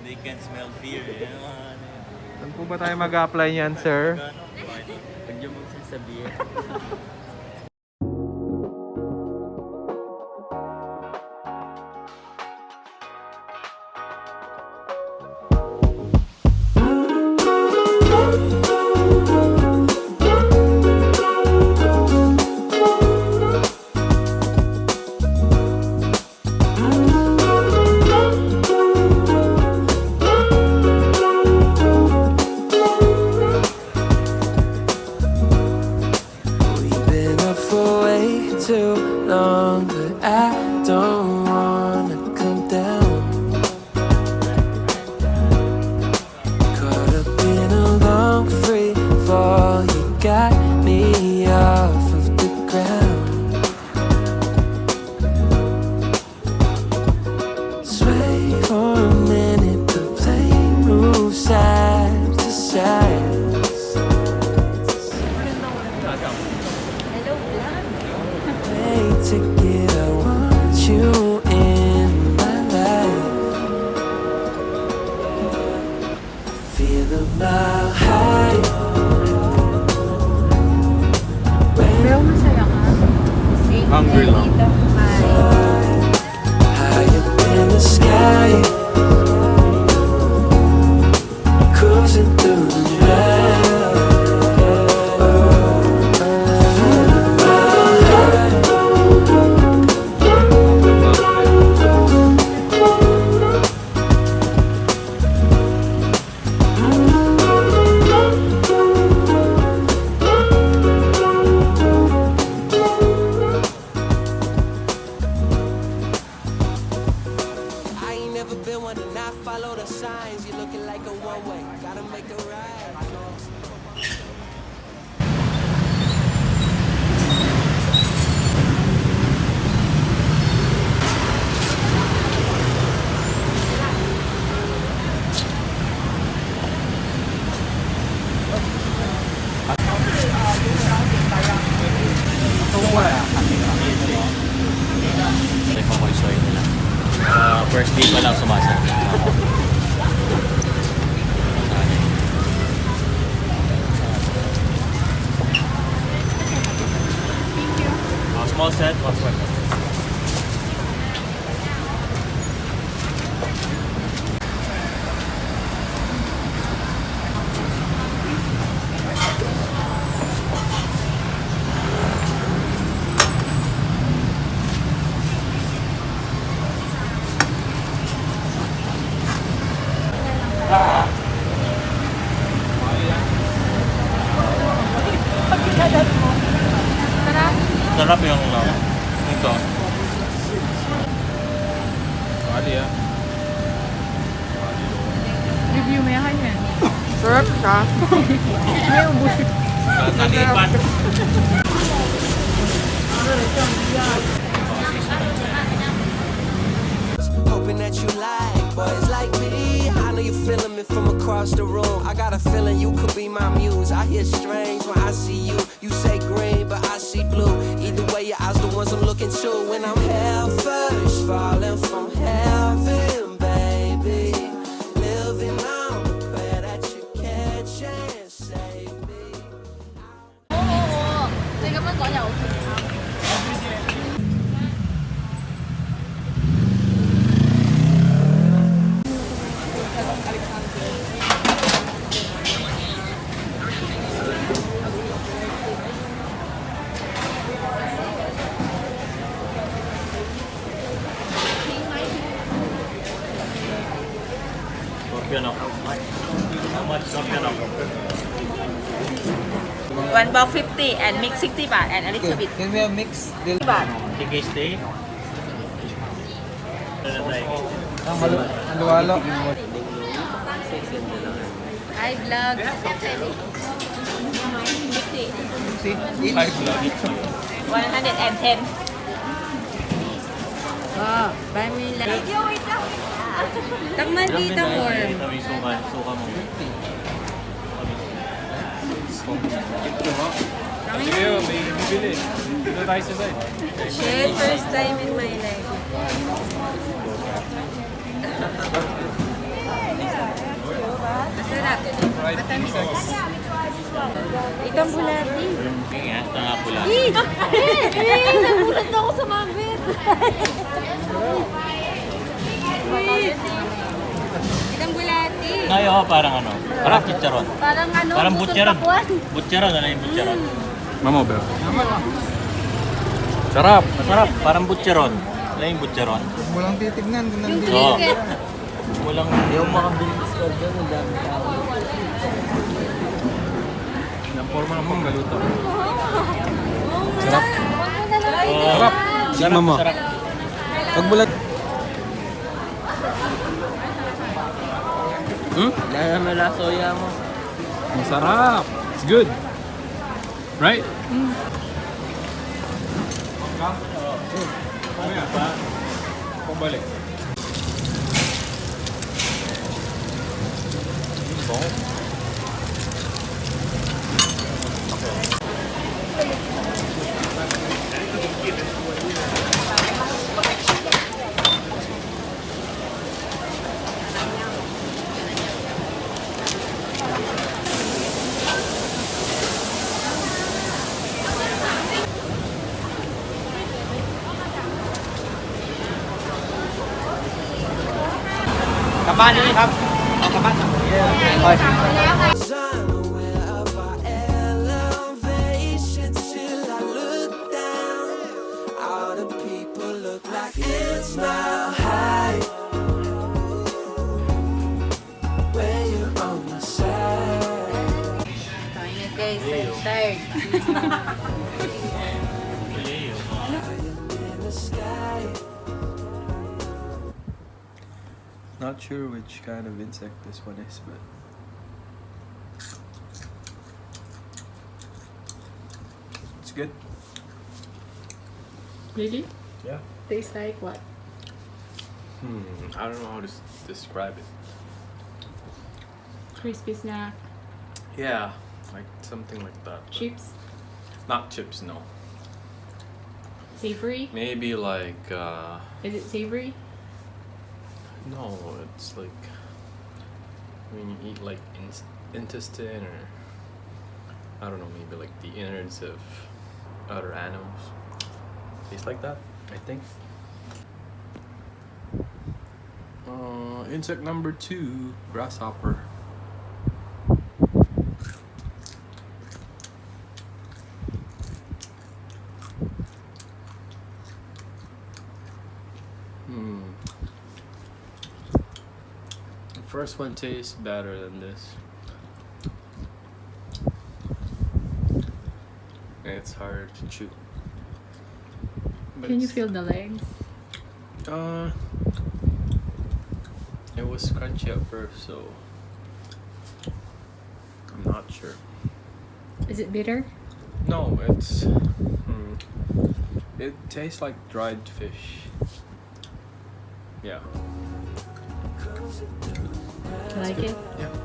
They can smell fear. Saan po ba tayo mag-apply niyan, sir? Huwag niyo mong sasabihin. Too long, but I don't wanna come down. Caught up in a long free fall, you got me off of the ground. Sway for a minute, the plane moves side to side. Ticket, I want you in my life. Feel a mile high. Pero masaya ka. Hungry lang. High up in the sky, cruising through the night. Follow the signs, you're looking like a one-way. Gotta make a ride. Soy nila. First day pa lang sumasama. Small set, one sweat. Sarap yung ito. Kali ah. Review mo yan yan. Sarap siya. Ay, ubus. Tanipan. Hoping that you like boys like me. I know you're feeling me from across the room. I got a feeling you could be my muse. I hear strange when I see you. You say green, but I see blue. Either way, your eyes the ones I'm looking to. When I'm hell first, falling from heaven, baby. Living on the prayer that you catch and save me. Oo. Teka man ko niya, okay. How much scorpion? One box 50 and mix 60 baht and a little bit. Can we have mix? Baht. Tiga stay. Halo-halo. Hi vlog. 50. See? 110. Oh, buy me lang. Takman dito more. Ito may suka mo. Sige, may bibili. Dito tayo sa side. Shit, first time in my life. Sarap. Itong bulati. Kaya ito nga pula. Nagulat ako sa mabit. Itong bulati. Ngayon ako parang ano, parang chicharon. Parang ano, Parang butol butcharon. pakwan. Butcharon, ano yung butcharon? Mamo, Bel. Sarap. Masarap, parang butcharon. Ano yung butcharon? Mo lang titignan kung Yung nandito. Oo. cricket. Walang yung makabilis ko dyan, ang dami tao. Ang forma ng panggaluto. Sarap. Sarap. Tignan mo. Sarap. Pag bulat. Dahil may lasoya mo. Masarap. It's good. Right? Pabalik. Of our elevation till I look down. All the people look like it's mile high. When you're on my side. Okay, third. In the sky. Not sure which kind of insect this one is, but it's good. Really? Yeah. Tastes like what? I don't know how to describe it. Crispy snack, Yeah, like something like that. but chips, Not chips, no. savory. Maybe like Is it savory? no, it's like when you eat like intestine or I don't know, maybe like the innards of other animals. Tastes like that, I think. Insect number 2, grasshopper. The first one tastes better than this. It's harder to chew. But Can you it's- feel the legs? It was crunchy at first, so I'm not sure. Is it bitter? No, it tastes like dried fish. Yeah. Like it? Yeah.